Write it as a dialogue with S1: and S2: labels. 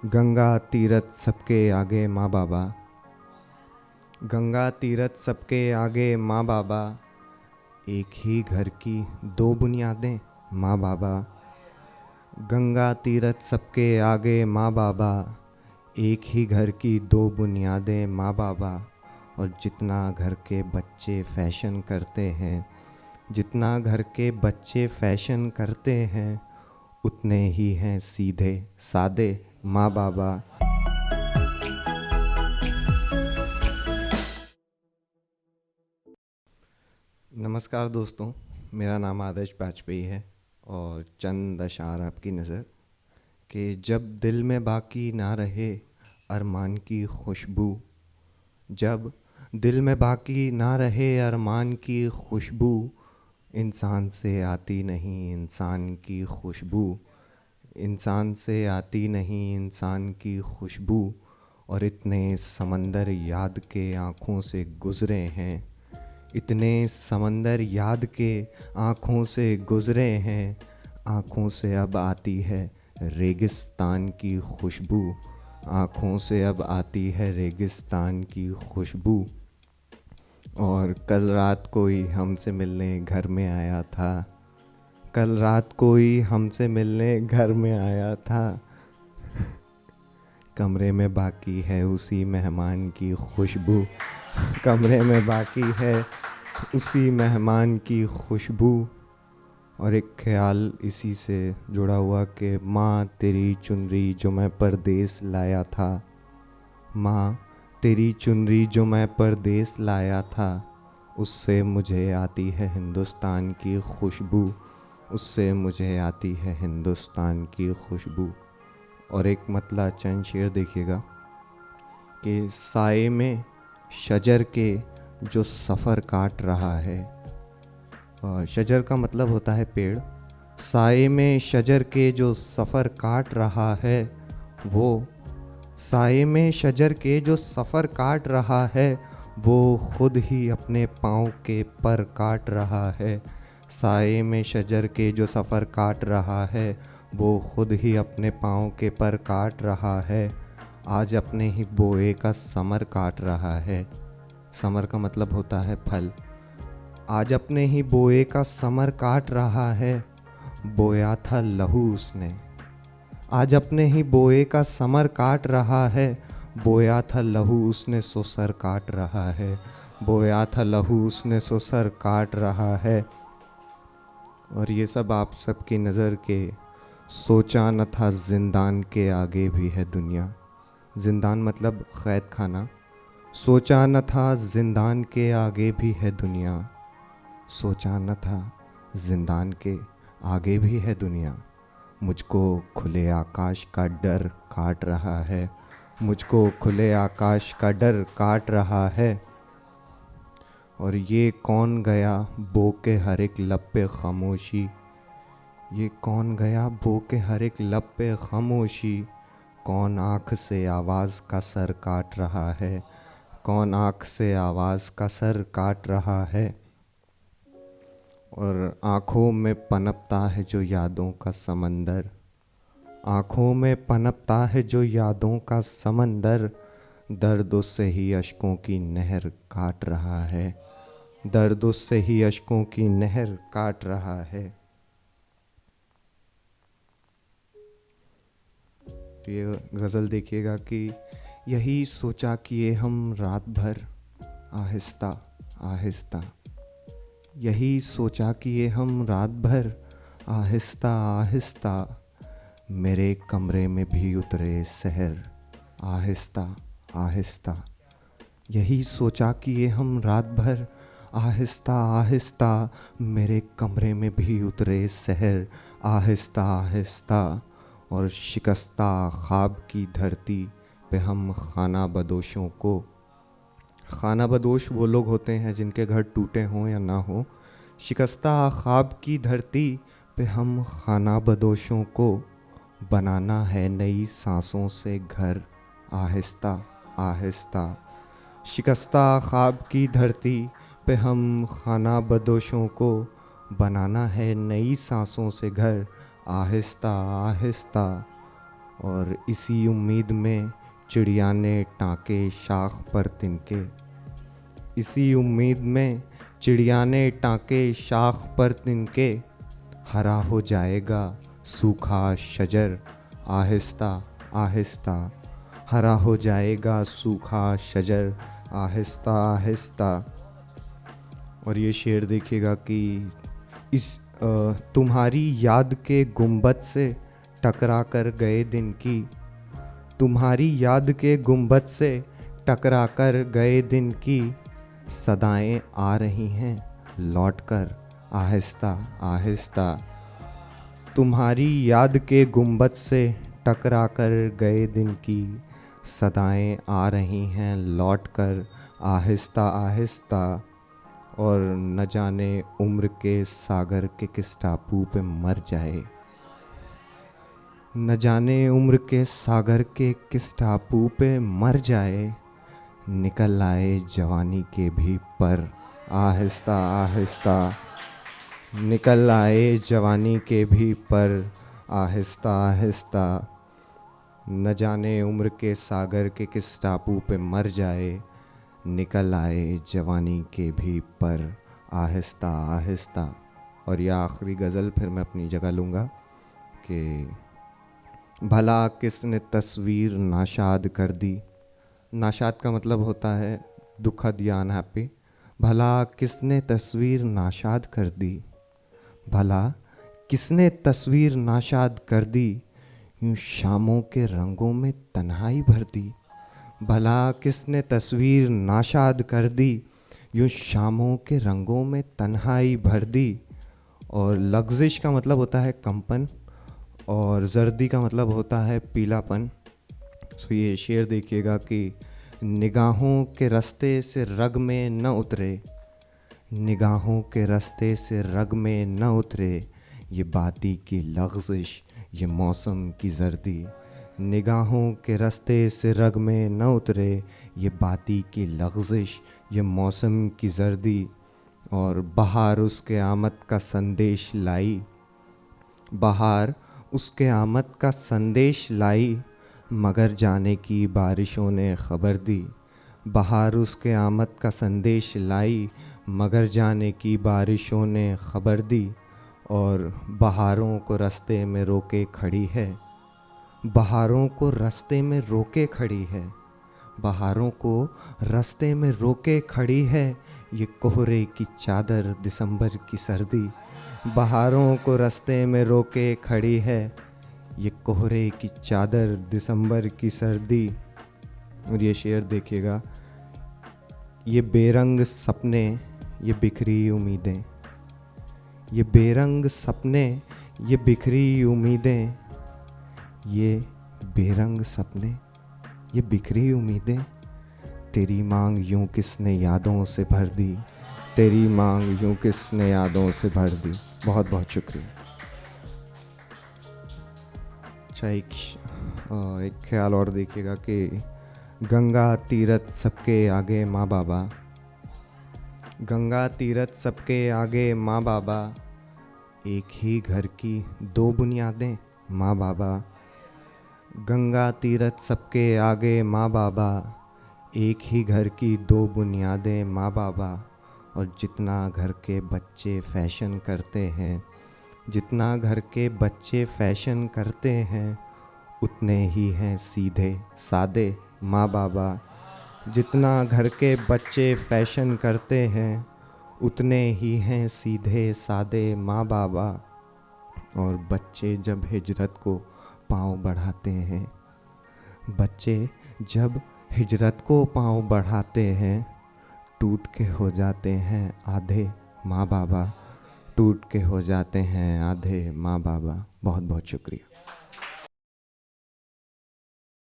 S1: गंगा तीरथ सबके आगे माँ बाबा। गंगा तीरथ सबके आगे माँ बाबा। एक ही घर की दो बुनियादें माँ बाबा। गंगा तीरथ सबके आगे माँ बाबा। एक ही घर की दो बुनियादें माँ बाबा। और जितना घर के बच्चे फैशन करते हैं, जितना घर के बच्चे फैशन करते हैं, उतने ही हैं सीधे सादे माँ बाबा। नमस्कार दोस्तों, मेरा नाम आदर्श वाजपेयी है और चंद अशार आपकी नज़र कि जब दिल में बाकी ना रहे अरमान की खुशबू। जब दिल में बाकी ना रहे अरमान की खुशबू, इंसान से आती नहीं इंसान की खुशबू। इंसान से आती नहीं इंसान की खुशबू। और इतने समंदर याद के आँखों से गुज़रे हैं, इतने समंदर याद के आँखों से गुज़रे हैं। आँखों से अब आती है रेगिस्तान की खुशबू। आँखों से अब आती है रेगिस्तान की खुशबू। और कल रात कोई हमसे मिलने घर में आया था। कल रात कोई हमसे मिलने घर में आया था। कमरे में बाकी है उसी मेहमान की खुशबू। कमरे में बाकी है उसी मेहमान की खुशबू। और एक ख्याल इसी से जुड़ा हुआ कि माँ तेरी चुनरी जो मैं परदेस लाया था। माँ तेरी चुनरी जो मैं परदेस लाया था, उससे मुझे आती है हिंदुस्तान की खुशबू। उससे मुझे आती है हिंदुस्तान की खुशबू। और एक मतला चंद शेर देखिएगा कि साए में शजर के जो सफ़र काट रहा है। शजर का मतलब होता है पेड़। साए में शजर के जो सफ़र काट रहा है वो, साए में शजर के जो सफ़र काट रहा है वो खुद ही अपने पाँव के पर काट रहा है। साए में शजर के जो सफ़र काट रहा है वो खुद ही अपने पाँव के पर काट रहा है। आज अपने ही बोए का समर काट रहा है। समर का मतलब होता है फल। आज अपने ही बोए का समर काट रहा है। बोया था लहू उसने। आज अपने ही बोए का समर काट रहा है। बोया था लहू उसने सो सर काट रहा है। बोया था लहू उसने सो सर काट रहा है। और ये सब आप सबकी नज़र के सोचा न था ज़िंदान के आगे भी है दुनिया। ज़िंदान मतलब क़ैद खाना। सोचा न था ज़िंदान के आगे भी है दुनिया। सोचा न था ज़िंदान के आगे भी है दुनिया। मुझको खुले आकाश का डर काट रहा है। मुझको खुले आकाश का डर काट रहा है। और ये कौन गया बो के हर एक लब पे खामोशी। ये कौन गया बो के हर एक लब पे खामोशी। कौन आँख से आवाज़ का सर काट रहा है। कौन आँख से आवाज़ का सर काट रहा है। और आँखों में पनपता है जो यादों का समंदर। आँखों में पनपता है जो यादों का समंदर। दर्द से ही अश्कों की नहर काट रहा है। दर्द से ही अश्कों की नहर काट रहा है। तो ये गज़ल देखिएगा कि यही सोचा किए हम रात भर आहिस्ता आहिस्ता। यही सोचा किए हम रात भर आहिस्ता आहिस्ता। मेरे कमरे में भी उतरे सहर आहिस्ता आहिस्ता। यही सोचा किए हम रात भर आहिस्ता आहिस्ता। मेरे कमरे में भी उतरे सहर आहिस्ता आहिस्ता। और शिकस्ता ख्वाब की धरती पे हम खाना बदोशों को, खाना बदोश वो लोग होते हैं जिनके घर टूटे हों या ना हो। शिकस्ता ख्वाब की धरती पे हम खाना बदोशों को बनाना है नई सांसों से घर आहिस्ता आहिस्ता। शिकस्ता ख्वाब की धरती पे हम खाना बदोशों को बनाना है नई सांसों से घर आहिस्ता आहिस्ता। और इसी उम्मीद में चिड़िया ने टाँके शाख पर तिनके। इसी उम्मीद में चिड़िया ने टाँके शाख पर तिनके। हरा हो जाएगा सूखा शजर आहिस्ता आहिस्ता। हरा हो जाएगा सूखा शजर आहिस्ता आहिस्ता। और ये शेर देखिएगा कि इस तुम्हारी याद के गुंबद से टकरा कर गए दिन की। तुम्हारी याद के गुंबद से टकरा कर गए दिन की। सदाएं आ रही हैं लौटकर आहिस्ता आहिस्ता। तुम्हारी याद के गुंबद से टकरा कर गए दिन की। सदाएं आ रही हैं लौटकर आहिस्ता आहिस्ता। और न जाने उम्र के सागर के किस टापू पे मर जाए। न जाने उम्र के सागर के किस टापू पे मर जाए। निकल आए जवानी के भी पर आहिस्ता आहिस्ता। निकल आए जवानी के भी पर आहिस्ता आहिस्ता। न जाने उम्र के सागर के किस टापू पे मर जाए। निकल आए जवानी के भी पर आहिस्ता आहिस्ता। और यह आखिरी गज़ल फिर मैं अपनी जगह लूँगा कि भला किसने तस्वीर नाशाद कर दी। नाशाद का मतलब होता है दुखद या अनहैप्पी। भला किसने तस्वीर नाशाद कर दी। भला किसने तस्वीर नाशाद कर दी। यूं शामों के रंगों में तन्हाई भर दी। भला किसने तस्वीर नाशाद कर दी। यूं शामों के रंगों में तन्हाई भर दी। और लग्जिश का मतलब होता है कंपन और जर्दी का मतलब होता है पीलापन। सो ये शेर देखिएगा कि निगाहों के रास्ते से रग में न उतरे। निगाहों के रास्ते से रग में न उतरे। ये बाती की लग्जिश ये मौसम की जर्दी। निगाहों के रास्ते से रग में न उतरे। ये बाती की लग्जिश ये मौसम की जर्दी। और बहार उसके आमद का संदेश लाई। बहार उसके आमद का संदेश लाई। मगर जाने की बारिशों ने खबर दी। बहार उसके आमद का संदेश लाई। मगर जाने की बारिशों ने खबर दी। और बहारों को रास्ते में रोके खड़ी है। बहारों को रास्ते में रोके खड़ी है। बहारों को रास्ते में रोके खड़ी है। ये कोहरे की चादर दिसंबर की सर्दी। बहारों को रास्ते में रोके खड़ी है। ये कोहरे की चादर दिसंबर की सर्दी। और ये शेर देखिएगा। ये बेरंग सपने ये बिखरी उम्मीदें। ये बेरंग सपने ये बिखरी उम्मीदें। ये बेरंग सपने ये बिखरी उम्मीदें। तेरी मांग यूं किसने यादों से भर दी। तेरी मांग यूं किसने यादों से भर दी। बहुत बहुत शुक्रिया। अच्छा एक ख्याल और देखिएगा कि गंगा तीरथ सबके आगे माँ बाबा। गंगा तीरथ सबके आगे माँ बाबा। एक ही घर की दो बुनियादें माँ बाबा। गंगा तीरथ सबके आगे माँ बाबा। एक ही घर की दो बुनियादें माँ बाबा। और जितना घर के बच्चे फैशन करते हैं। जितना घर के बच्चे फैशन करते हैं। उतने ही हैं सीधे सादे माँ बाबा। जितना घर के बच्चे फैशन करते हैं। उतने ही हैं सीधे सादे माँ बाबा। और बच्चे जब हिजरत को पाँव बढ़ाते हैं। बच्चे जब हिजरत को पाँव बढ़ाते हैं। टूट के हो जाते हैं आधे माँ बाबा। टूट के हो जाते हैं आधे माँ बाबा। बहुत बहुत शुक्रिया।